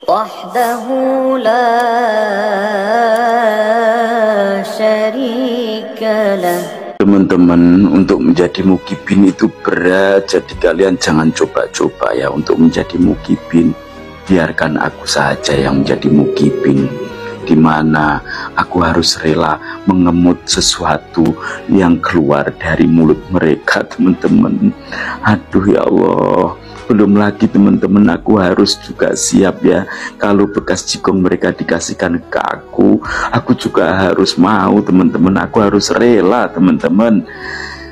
وحده لا شريك له. Teman-teman, untuk menjadi mukibin itu berat, jadi kalian jangan coba-coba ya untuk menjadi mukibin. Biarkan aku saja yang menjadi mukibin, di mana aku harus rela mengemut sesuatu yang keluar dari mulut mereka, teman-teman. Aduh ya Allah, belum lagi teman-teman, aku harus juga siap ya kalau bekas jigong mereka dikasihkan ke aku juga harus mau, teman-teman. Aku harus rela, teman-teman.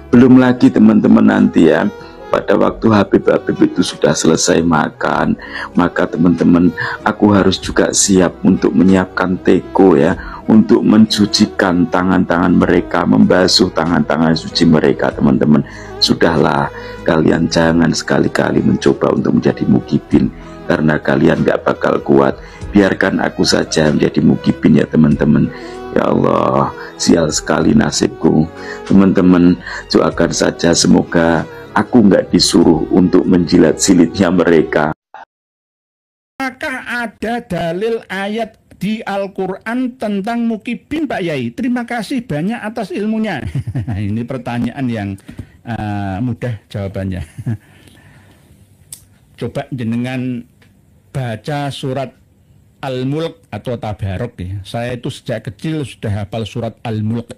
Belum lagi teman-teman, nanti ya pada waktu Habib itu sudah selesai makan, maka teman-teman, aku harus juga siap untuk menyiapkan teko ya, untuk mencucikan tangan-tangan mereka, membasuh tangan-tangan suci mereka, teman-teman. Sudahlah, kalian jangan sekali-kali mencoba untuk menjadi mukibin, karena kalian gak bakal kuat. Biarkan aku saja menjadi mukibin ya teman-teman. Ya Allah, sial sekali nasibku, teman-teman. Doakan saja semoga aku nggak disuruh untuk menjilat silitnya mereka. Apakah ada dalil ayat di Al-Quran tentang mukibin, Pak Yai? Terima kasih banyak atas ilmunya. Ini pertanyaan yang mudah jawabannya. Coba jenengan baca surat Al-Mulk atau Tabarok ya. Saya itu sejak kecil sudah hafal surat Al-Mulk.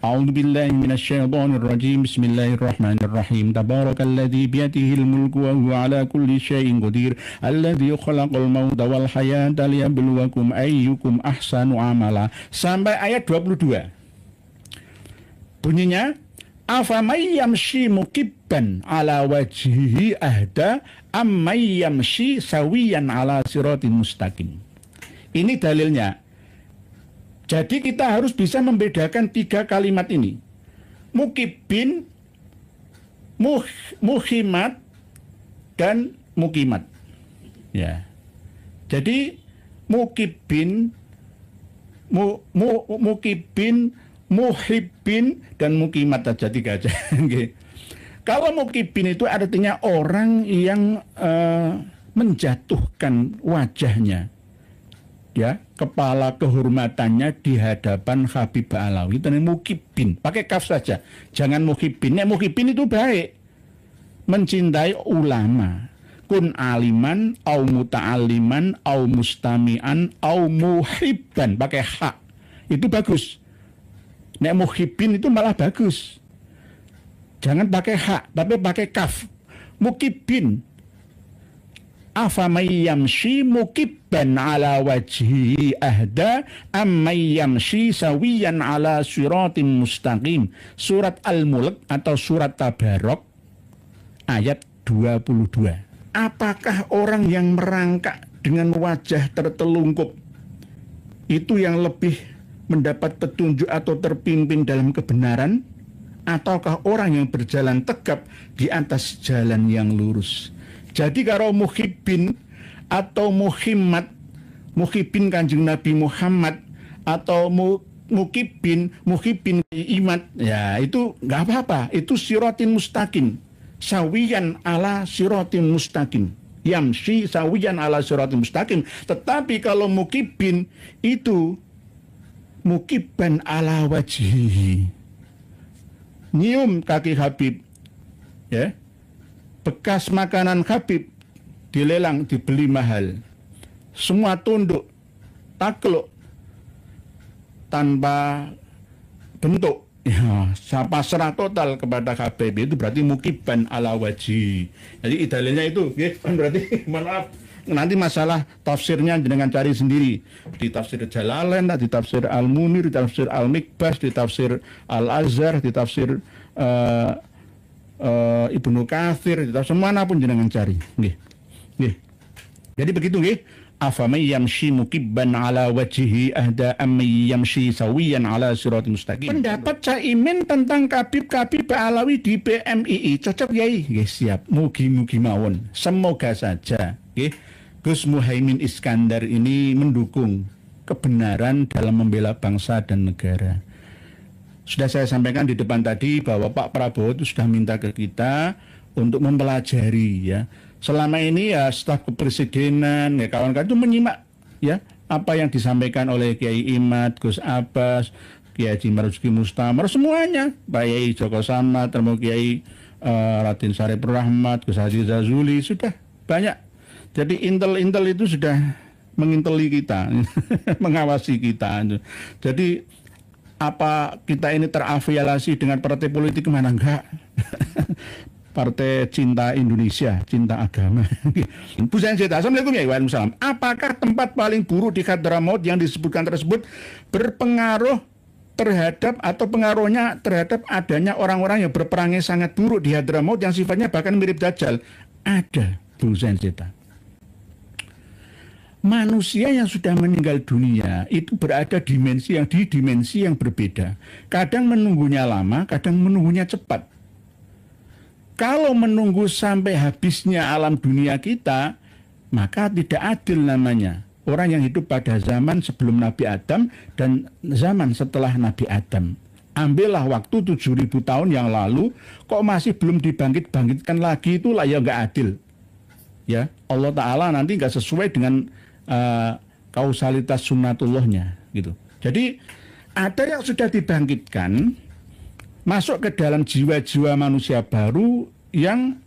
A'udzu billahi minasyaitonir rajim. Bismillahirrahmanirrahim. Tabarakalladzi biyadihi al-mulku wa huwa ala kulli syai'in qadir. Alladzi khalaqal mauta wal hayata liyabluwakum ayyukum ahsanu amala. Sampai ayat 22. Bunyinya, afamay yamshi mukibban ala wajhihi ahda ammay yamshi sawiyan ala siratin mustaqim. Ini dalilnya. Jadi kita harus bisa membedakan tiga kalimat ini. Mukibin, muhimat, dan mukimat. Ya. Jadi mukibin, mukibin, muhibbin, dan mukimat aja, tiga aja. Kalau mukibin itu artinya orang yang menjatuhkan wajahnya, ya, kepala kehormatannya di hadapan Habib Ba'alawi. Itu mukibin, pakai kaf saja, jangan muhibbin. Muhibbin itu baik, mencintai ulama, kun aliman, au muta'aliman, au mustami'an, au muhibban, pakai hak, itu bagus. Muhibbin itu malah bagus, jangan pakai hak, tapi pakai kaf. Mukibin, afamay yamshi mukibban ala wajhi ahda ammay yamshi sawiyan ala siratim mustaqim. Surat Al-Mulk atau surat Tabarok ayat 22. Apakah orang yang merangkak dengan wajah tertelungkup itu yang lebih mendapat petunjuk atau terpimpin dalam kebenaran, ataukah orang yang berjalan tegap di atas jalan yang lurus? Jadi kalau muhibbin atau muhimmad, muhibbin Kanjeng Nabi Muhammad, atau muhibbin iman, ya itu nggak apa-apa, itu siratin mustaqim, sawiyan ala siratin mustaqim, yamshi sawiyan ala siratin mustaqim. Tetapi kalau muhibbin itu mukibban ala wajhihi, nyium kaki Habib, ya, bekas makanan Habib dilelang, dibeli mahal, semua tunduk, takluk, tanpa bentuk, ya, pasrah total kepada Habib. Itu berarti mukibban ala wajhi. Jadi dalilnya itu, ya, berarti maaf, nanti masalah tafsirnya dengan cari sendiri di tafsir Jalalain, di tafsir Al-Munir, di tafsir Al-Mikbas, di tafsir Al-Azhar, di tafsir Ibnu Katsir, semana pun jenengan cari. Nggih. Nggih. Jadi begitu nggih. Afamay yamshi mukibban ala wajhihi ahda amay yamshi sawiyan ala siratal mustaqim. Pendapat Caimin tentang Habib Ba'alawi di PMII cocok Yai? Nggih, siap. Mugi-mugi mawon. Semoga saja nggih Gus Muhaimin Iskandar ini mendukung kebenaran dalam membela bangsa dan negara. Sudah saya sampaikan di depan tadi bahwa Pak Prabowo itu sudah minta ke kita untuk mempelajari ya selama ini ya staf kepresidenan ya kawan-kawan itu menyimak ya apa yang disampaikan oleh Kiai Imad, Gus Abbas, Kiai Haji Marzuki Mustamar, semuanya, Pak Yai Joko Samad, termasuk Kiai Raden Syarif Rahmat, Gus Haji Zazuli, sudah banyak. Jadi intel itu sudah menginteli kita, mengawasi kita. Jadi apa kita ini terafiliasi dengan partai politik mana enggak? Partai cinta Indonesia, cinta agama. Bu Zainzita, Assalamualaikum ya, waalaikumsalam. Apakah tempat paling buruk di Hadramaut yang disebutkan tersebut berpengaruh terhadap atau pengaruhnya terhadap adanya orang-orang yang berperangai sangat buruk di Hadramaut yang sifatnya bahkan mirip Dajjal? Ada, Bu Zainzita. Manusia yang sudah meninggal dunia itu berada di dimensi yang berbeda. Kadang menunggunya lama, kadang menunggunya cepat. Kalau menunggu sampai habisnya alam dunia kita, maka tidak adil namanya. Orang yang hidup pada zaman sebelum Nabi Adam dan zaman setelah Nabi Adam. Ambillah waktu 7.000 tahun yang lalu, kok masih belum dibangkit-bangkitkan lagi, itulah ya nggak adil. Ya, Allah Ta'ala nanti nggak sesuai dengan kausalitas sunnatullahnya gitu. Jadi ada yang sudah dibangkitkan masuk ke dalam jiwa-jiwa manusia baru yang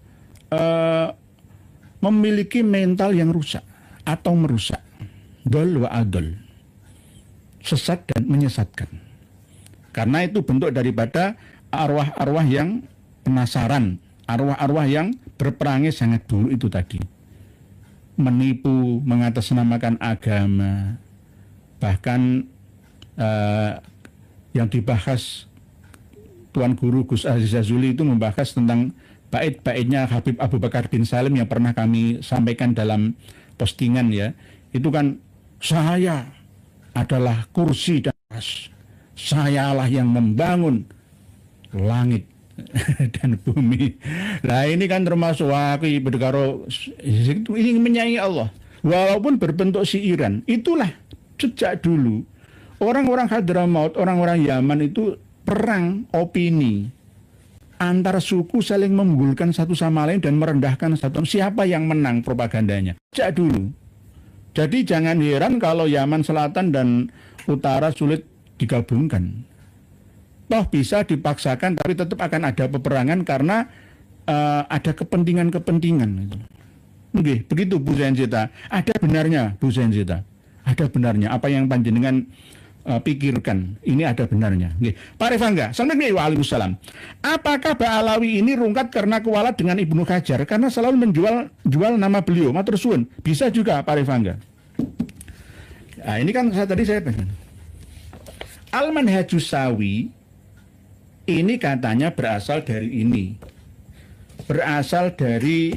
memiliki mental yang rusak atau merusak, dol wa adol, sesat dan menyesatkan. Karena itu bentuk daripada arwah-arwah yang penasaran, arwah-arwah yang berperangai sangat buruk itu tadi. Menipu, mengatasnamakan agama, bahkan yang dibahas Tuan Guru Gus Aziz Zazuli itu membahas tentang bait-baitnya Habib Abu Bakar bin Salim yang pernah kami sampaikan dalam postingan ya. Itu kan, saya adalah kursi dan sayalah yang membangun langit dan bumi. Nah ini kan termasuk waki berdekaro ini menyayangi Allah walaupun berbentuk siiran. Itulah sejak dulu orang-orang Hadramaut, orang-orang Yaman itu perang opini antar suku, saling mengunggulkan satu sama lain dan merendahkan satu. Siapa yang menang propagandanya sejak dulu. Jadi jangan heran kalau Yaman Selatan dan Utara sulit digabungkan. Toh bisa dipaksakan, tapi tetap akan ada peperangan karena ada kepentingan-kepentingan. Oke, begitu Bu Zainzita. Ada benarnya, Bu Zainzita. Ada benarnya. Apa yang panjenengan pikirkan, ini ada benarnya. Oke. Pak Revangga, Waalaikumsalam. Apakah Mbak Alawi ini rungkat karena kualat dengan Ibnu Hajar? Karena selalu menjual nama beliau. Matur suwun. Bisa juga Pak Revangga. Nah, ini kan tadi saya pengen. Al-Manhajus Sawi ini katanya berasal dari ini. Berasal dari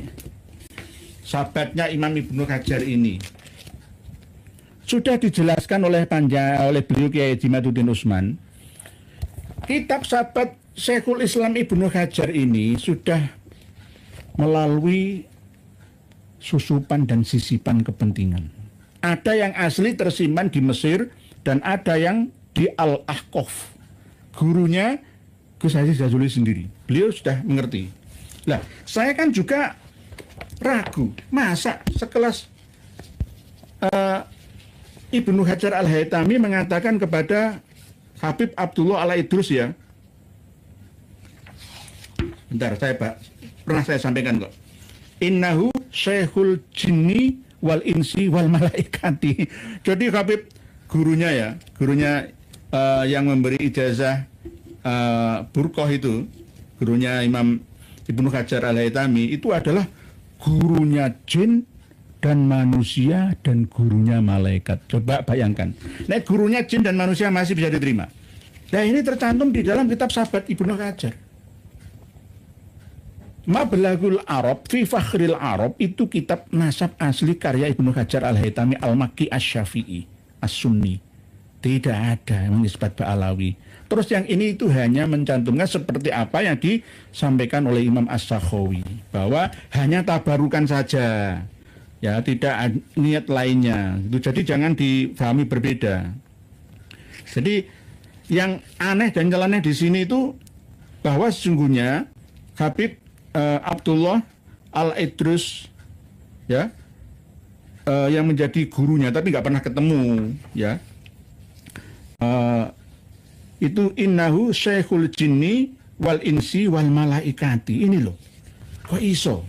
sahabatnya Imam Ibnu Hajar ini. Sudah dijelaskan oleh beliau Kiai Jimaduddin Utsman. Kitab sahabat Syekhul Islam Ibnu Hajar ini sudah melalui susupan dan sisipan kepentingan. Ada yang asli tersimpan di Mesir dan ada yang di Al-Ahqaf. Gurunya Gus Haji Zazuli sendiri. Beliau sudah mengerti. Nah, saya kan juga ragu. Masa sekelas Ibnu Hajar Al-Haytami mengatakan kepada Habib Abdullah Al-Idrus ya. Bentar, pernah saya sampaikan kok. Innahu syekhul jinni wal insi wal malaikati. Jadi Habib gurunya yang memberi ijazah Burqah itu, gurunya Imam Ibnu Hajar Al-Haytami itu adalah gurunya jin dan manusia dan gurunya malaikat. Coba bayangkan. Nah, gurunya jin dan manusia masih bisa diterima. Nah, ini tercantum di dalam kitab sahabat Ibnu Hajar. Mablagul Arab fi Fakhril Arab itu kitab nasab asli karya Ibnu Hajar Al-Haytami Al-Makki Asy-Syafi'i As-Sunni. Tidak ada yang menyebut Ba'alawi. Terus yang ini itu hanya mencantumkan seperti apa yang disampaikan oleh Imam As-Sakhawi, bahwa hanya tabarukan saja, ya tidak niat lainnya. Jadi jangan difahami berbeda. Jadi yang aneh dan nyeleneh di sini itu bahwa sesungguhnya Habib Abdullah Al-Idrus ya, yang menjadi gurunya tapi nggak pernah ketemu, ya. Itu innahu syekhul jinni wal insi wal malaikati. Ini loh, kok iso?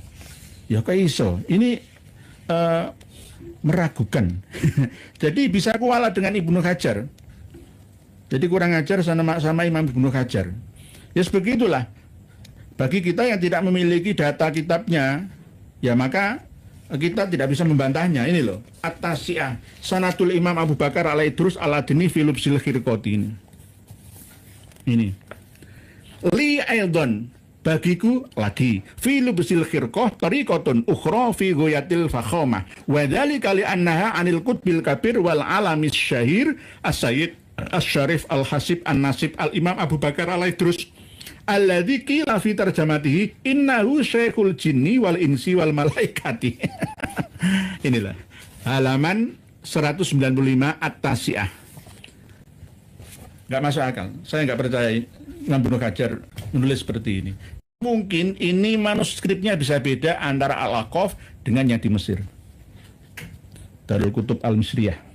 Ya kok iso? Ini meragukan. Jadi bisa kuala dengan Ibnu Hajar. Jadi kurang ajar sama Imam Ibnu Hajar. Ya sebegitulah. Bagi kita yang tidak memiliki data kitabnya, ya maka kita tidak bisa membantahnya. Ini loh, At-Tasi'ah, Sanatul Imam Abu Bakar al-Idrus al-Adni fi lubsil khirqati ini. Li aidon, bagiku lagi, fi lubsil khirqah tariqatun ukhra fi ghayatil fakhomah. Wa dzalika li annaha anil qutbil kabir wal alamis syahir as-sayyid Asy-Syarif Al-Hasib An-Nasib Al-Imam Abu Bakar Al-Idrus alladzi qila fi tarjamatihi innahu syekhul jinni wal insi wal malaikati. Inilah halaman 195 At-Tasi'ah. Nggak masuk akal. Saya nggak percaya Imam Ibnu Hajar menulis seperti ini. Mungkin ini manuskripnya bisa beda antara Al-Aqaf dengan yang di Mesir. Darul Kutub Al-Misriyah.